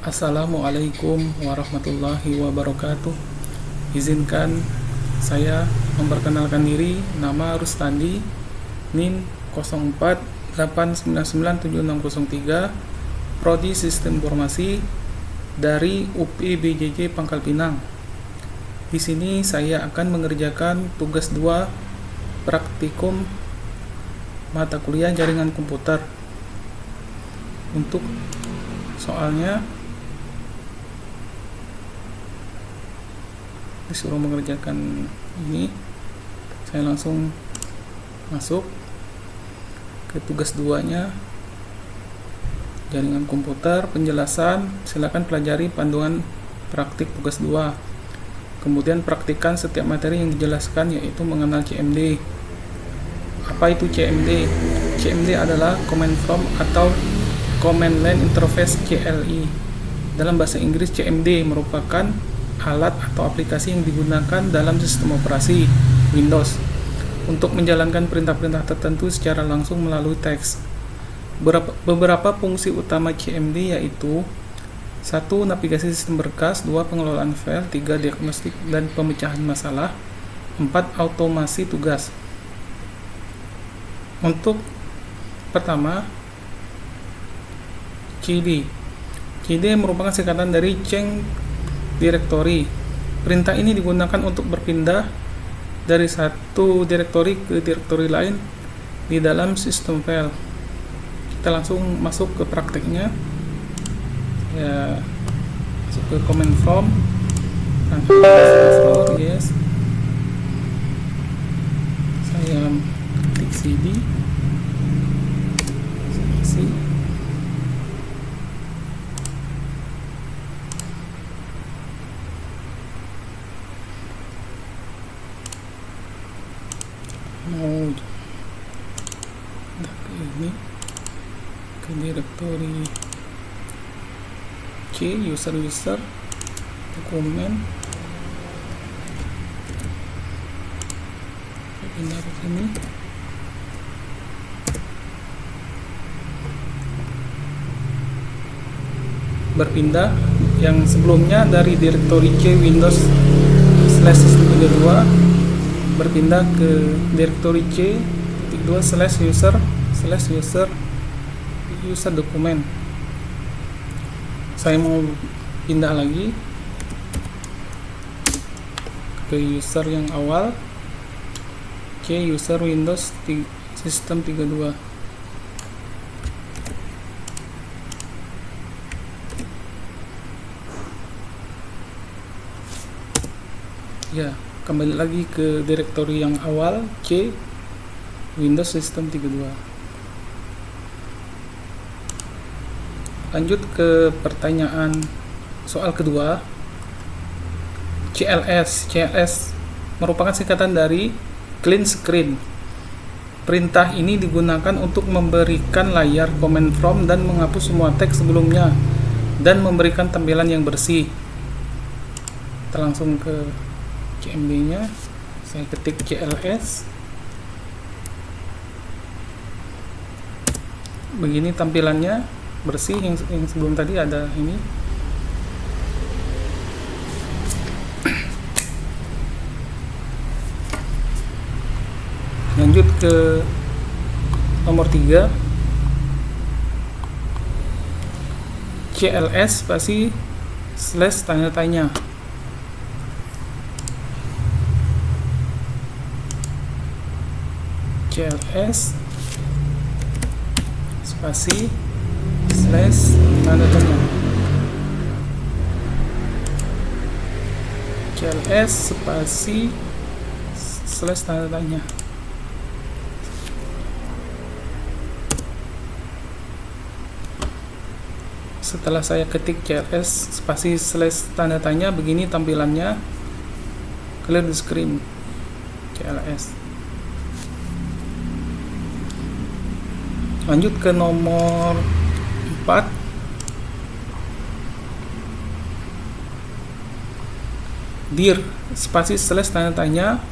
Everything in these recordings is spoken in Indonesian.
Assalamualaikum warahmatullahi wabarakatuh. Izinkan saya memperkenalkan diri. Nama Rustandi, NIM 04899763, Prodi Sistem Informasi dari UPI BJJ Pangkal Pinang. Di sini saya akan mengerjakan tugas 2 praktikum mata kuliah jaringan komputer. Untuk soalnya disuruh mengerjakan ini, saya langsung masuk ke tugas 2-nya, jaringan komputer, penjelasan. Silakan pelajari panduan praktik tugas 2. Kemudian praktikkan setiap materi yang dijelaskan, yaitu mengenal CMD. Apa itu CMD? CMD adalah Command From atau Command Line Interface, CLI. Dalam bahasa Inggris, CMD merupakan alat atau aplikasi yang digunakan dalam sistem operasi Windows untuk menjalankan perintah-perintah tertentu secara langsung melalui teks. Beberapa fungsi utama CMD yaitu 1. Navigasi sistem berkas, 2. Pengelolaan file, 3. Diagnostik dan pemecahan masalah, 4. Automasi tugas. Untuk pertama, CD. CD merupakan singkatan dari Change Directory. Perintah ini digunakan untuk berpindah dari satu direktori ke direktori lain di dalam sistem file. Kita langsung masuk ke prakteknya. Ya, masuk ke Command From, yes. Saya ketik CD, spasi. Mau ke ini, ke direktori C, user dokumen, pindah ke sini. Berpindah yang sebelumnya dari direktori C Windows /system32 berpindah ke direktori C /2 /user dokumen. Saya mau pindah lagi ke user yang awal, C user Windows System 32. Ya, kembali lagi ke direktori yang awal, C Windows System 32. Lanjut ke pertanyaan soal kedua. CLS merupakan singkatan dari Clean Screen. Perintah ini digunakan untuk memberikan layar Command From dan menghapus semua teks sebelumnya dan memberikan tampilan yang bersih. Kita langsung ke CMD-nya. Saya ketik CLS. Begini tampilannya, bersih. Yang sebelum tadi ada ini. Lanjut ke nomor 3. CLS spasi / tanda tanya. CLS spasi / tanda tanya. CLS spasi / tanda tanya. Setelah saya ketik CLS spasi / tanda tanya, begini tampilannya. Clear the screen. CLS. Lanjut ke nomor 4. dir spasi / tanda tanya.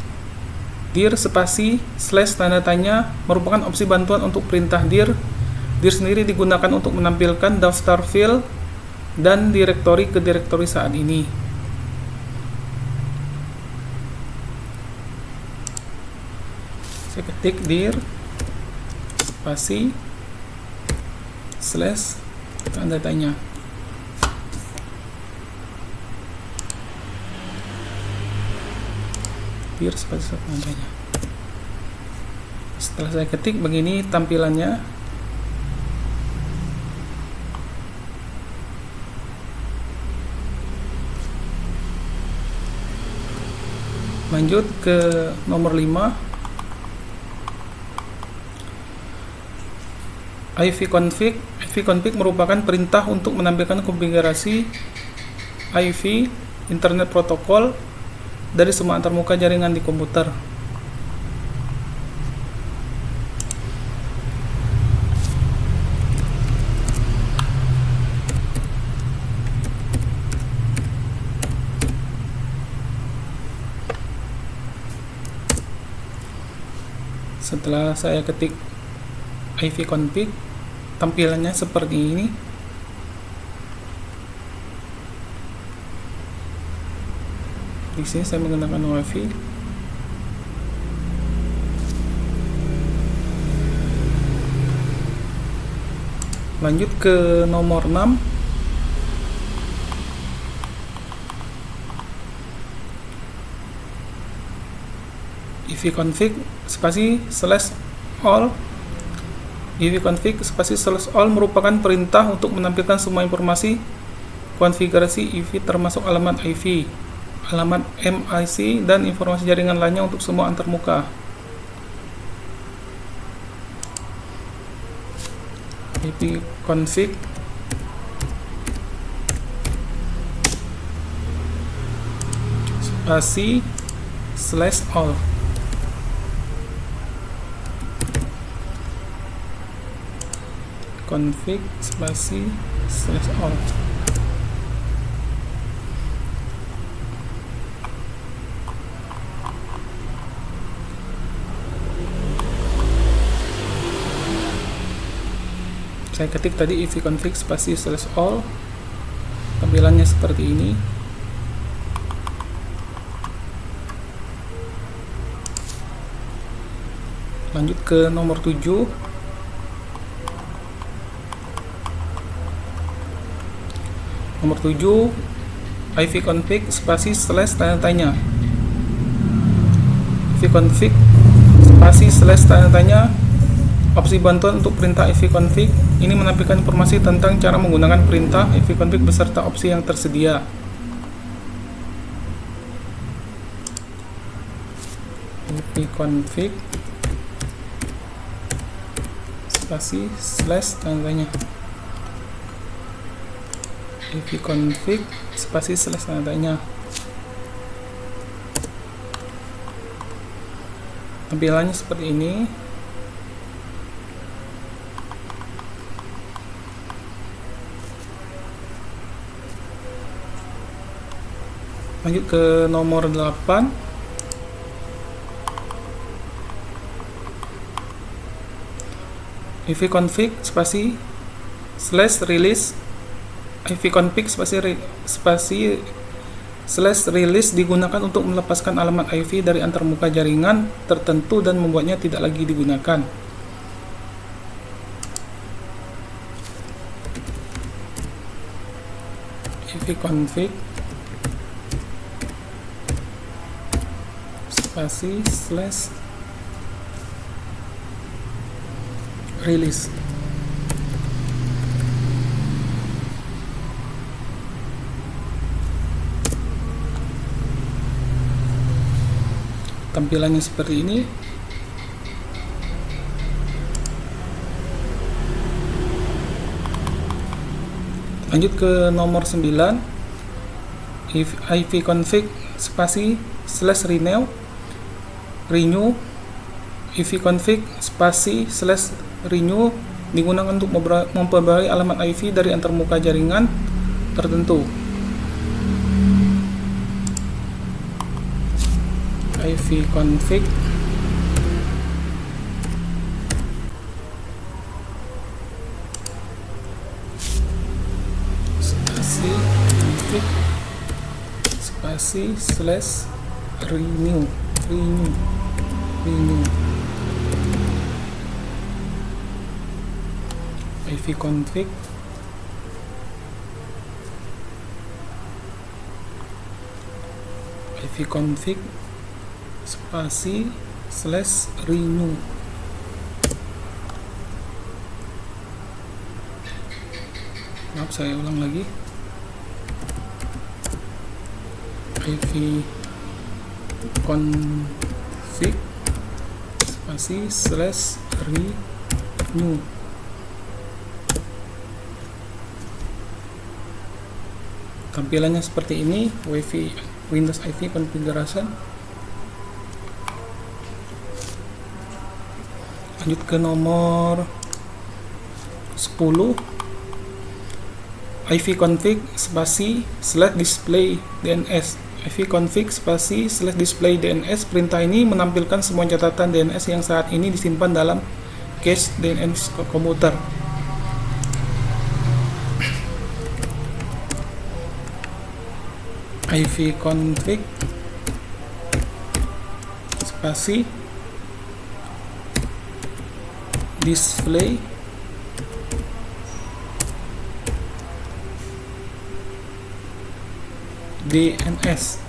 Dir spasi / tanda tanya merupakan opsi bantuan untuk perintah dir. Dir sendiri digunakan untuk menampilkan daftar file dan direktori ke direktori saat ini. Saya ketik dir spasi slash tanda tanya. Dir spasi tanda tanya. Setelah saya ketik, begini tampilannya. Lanjut ke nomor 5, ivconfig. ivconfig merupakan perintah untuk menampilkan konfigurasi IV Internet Protocol dari semua antarmuka jaringan di komputer. Setelah saya ketik ivconfig, tampilannya seperti ini. Di sini saya menggunakan WiFi. Lanjut ke nomor 6. ivconfig spasi slash all. ivconfig spasi slash all merupakan perintah untuk menampilkan semua informasi konfigurasi IV termasuk alamat IV, alamat MIC, dan informasi jaringan lainnya untuk semua antarmuka. ivconfig spasi slash all. Config spasi slash all. Saya ketik tadi ivconfig spasi slash all. Tampilannya seperti ini. Lanjut ke nomor 7. Nomor 7, ivconfig spasi slash tanda tanya. ivconfig spasi slash tanda tanya. Opsi bantuan untuk perintah ivconfig ini menampilkan informasi tentang cara menggunakan perintah ivconfig beserta opsi yang tersedia. ivconfig spasi slash tanda tanya. ivconfig spasi slash tanda tanya. Tampilannya seperti ini. Lanjut ke nomor 8. ivconfig spasi slash release. ivconfig spasi slash release digunakan untuk melepaskan alamat IV dari antarmuka jaringan tertentu dan membuatnya tidak lagi digunakan. ivconfig spasi slash release. Tampilannya seperti ini. Lanjut ke nomor 9. ivconfig spasi slash renew. ivconfig spasi slash renew digunakan untuk memperbarui alamat IV dari antarmuka jaringan tertentu. ivconfig config spasi slash renew ipconfig spasi slash renew. Maaf, saya ulang lagi. ipconfig spasi slash renew. Tampilannya seperti ini, Windows IV configuration. Lanjut ke nomor 10, ipconfig spasi slash display DNS. ipconfig spasi slash display DNS. Perintah ini menampilkan semua catatan DNS yang saat ini disimpan dalam cache DNS komputer. ipconfig spasi display DNS.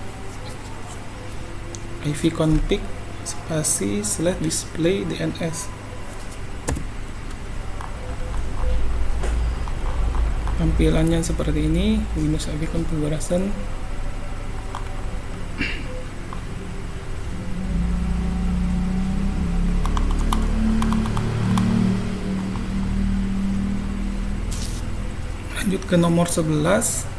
ipconfig spasi slash display DNS. Tampilannya seperti ini, Windows IV configuration. Lanjut ke nomor 11.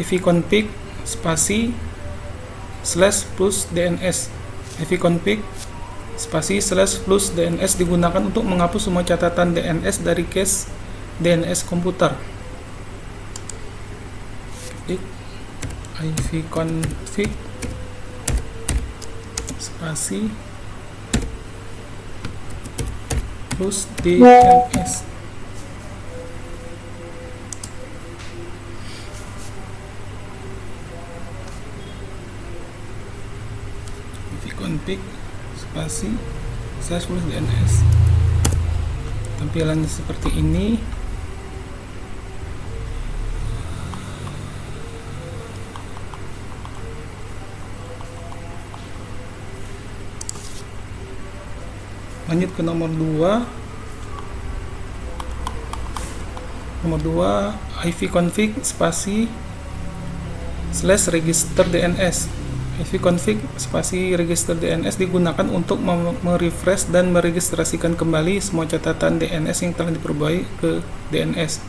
ipconfig spasi slash plus DNS. ipconfig spasi slash plus DNS digunakan untuk menghapus semua catatan DNS dari cache DNS komputer. ipconfig spasi plus DNS. ipconfig spasi slash plus DNS. Tampilannya seperti ini. Lanjut ke nomor 2. ipconfig spasi slash register DNS. ipconfig spasi register DNS digunakan untuk merefresh dan meregistrasikan kembali semua catatan DNS yang telah diperbarui ke DNS.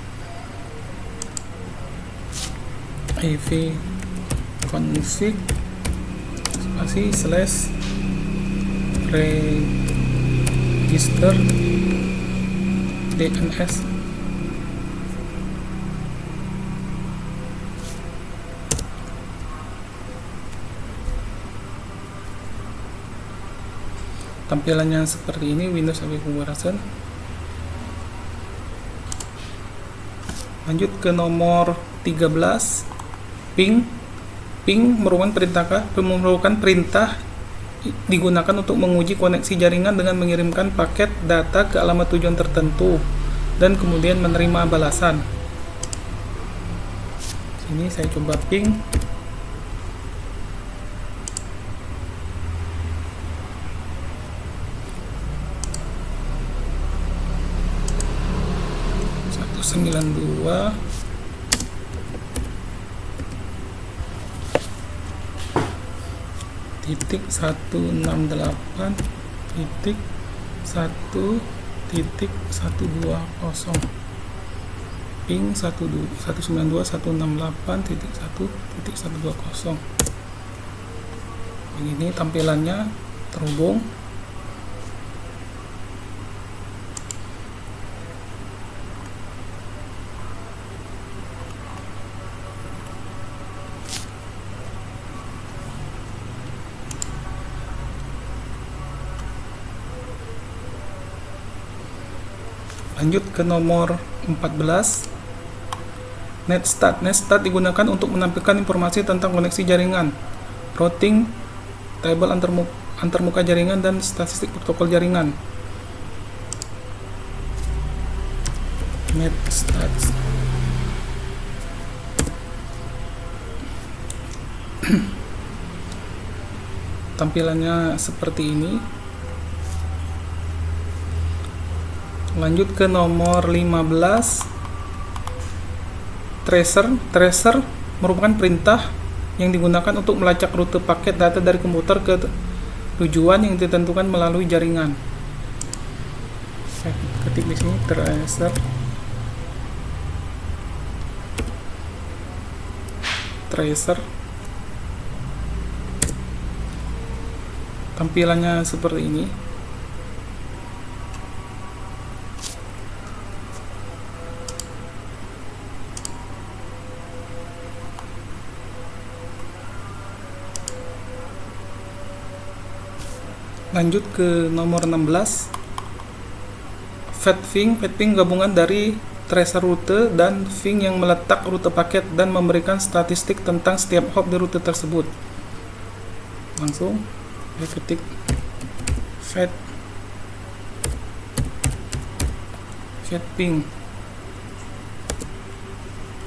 ipconfig spasi slash register DNS. Tampilannya seperti ini, Windows IV configuration. Lanjut ke nomor 13, ping merupakan perintah digunakan untuk menguji koneksi jaringan dengan mengirimkan paket data ke alamat tujuan tertentu dan kemudian menerima balasan. Sini saya coba ping. titik 192.1.120 ping 192.168.1.120. Begini tampilannya terhubung. Lanjut ke nomor 14, NetStat. NetStat digunakan untuk menampilkan informasi tentang koneksi jaringan, routing, tabel antarmuka jaringan, dan statistik protokol jaringan. NetStat. Tampilannya seperti ini. Lanjut ke nomor 15, tracer. Tracer merupakan perintah yang digunakan untuk melacak rute paket data dari komputer ke tujuan yang ditentukan melalui jaringan. Saya ketik di sini tracer. Tampilannya seperti ini. Lanjut ke nomor 16, Fetching. Fetching gabungan dari tracer rute dan Fing yang meletak rute paket dan memberikan statistik tentang setiap hop di rute tersebut. Langsung saya ketik Fetching.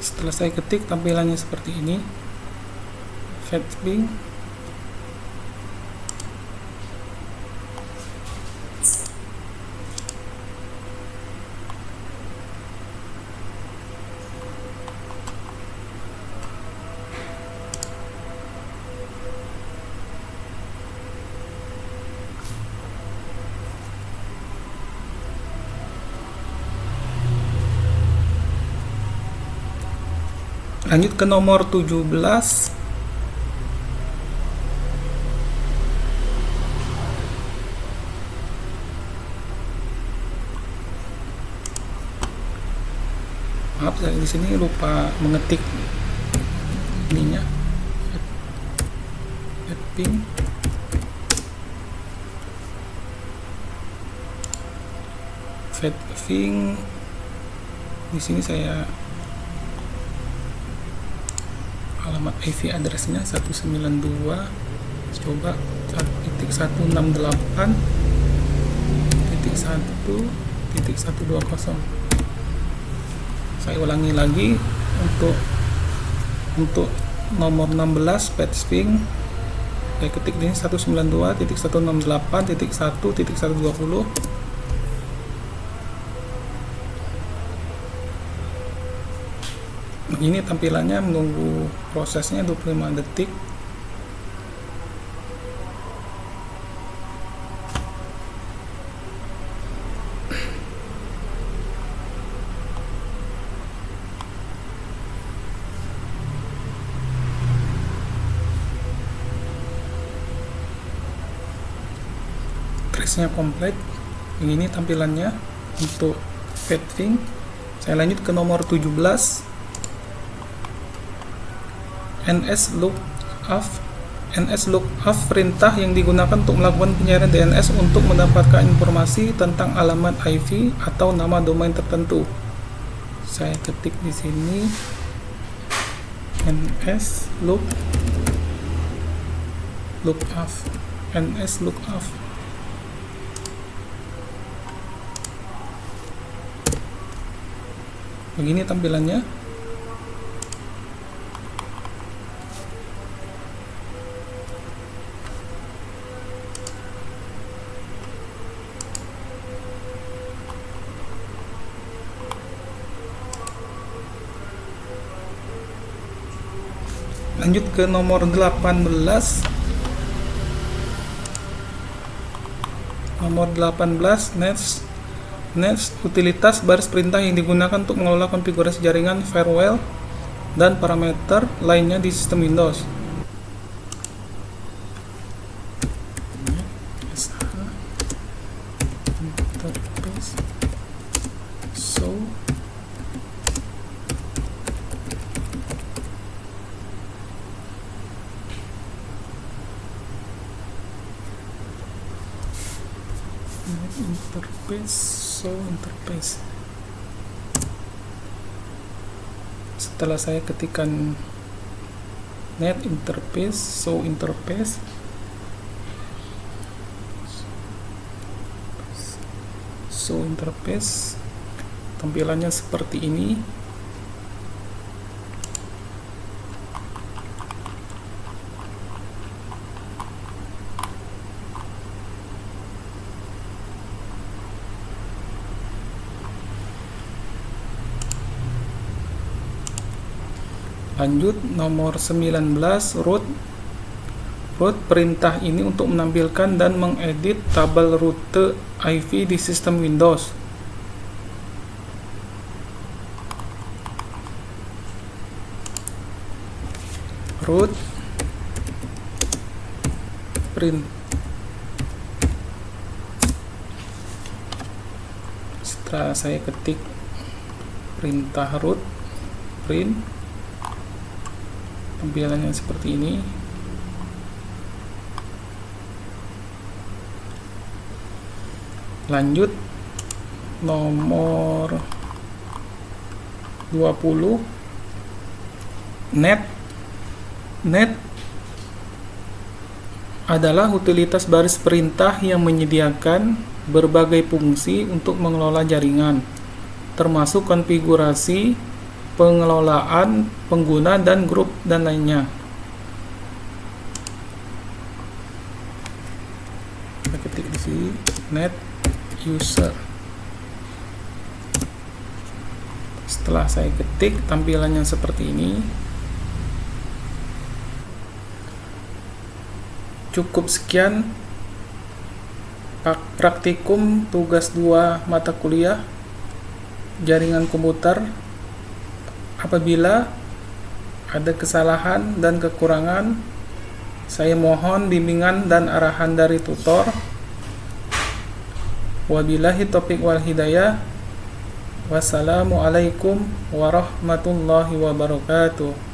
Setelah saya ketik, tampilannya seperti ini. Fetching. Lanjut ke nomor 17, maaf saya di sini lupa mengetik ininya. Fetching di sini saya alamat IP addressnya 192 coba 1.168.1.120. Saya ulangi lagi untuk nomor 16 Fetching, saya ketik ini 192.168.1.120. Begini tampilannya, menunggu prosesnya 25 detik. Trace-nya komplit. Begini tampilannya untuk Fetching. Saya lanjut ke nomor 17, NSLOOKUP perintah yang digunakan untuk melakukan pencarian DNS untuk mendapatkan informasi tentang alamat IP atau nama domain tertentu. Saya ketik di sini NSLOOKUP. Begini tampilannya. Lanjut ke nomor 18. Nomor 18, Nets utilitas baris perintah yang digunakan untuk mengelola konfigurasi jaringan, firewall, dan parameter lainnya di sistem Windows. Interface. Setelah saya ketikkan net interface, show interface, tampilannya seperti ini. Lanjut, nomor 19, root perintah ini untuk menampilkan dan mengedit tabel rute IV di sistem Windows. Root print. Setelah saya ketik perintah root print, tampilannya seperti ini. Lanjut, nomor 20, net adalah utilitas baris perintah yang menyediakan berbagai fungsi untuk mengelola jaringan, termasuk konfigurasi, pengelolaan pengguna dan grup dan lainnya. Kita ketik di sini net user. Setelah saya ketik, tampilannya seperti ini. Cukup sekian praktikum tugas 2 mata kuliah jaringan komputer. Apabila ada kesalahan dan kekurangan, saya mohon bimbingan dan arahan dari tutor. Wabillahi taufiq wal hidayah. Wassalamualaikum warahmatullahi wabarakatuh.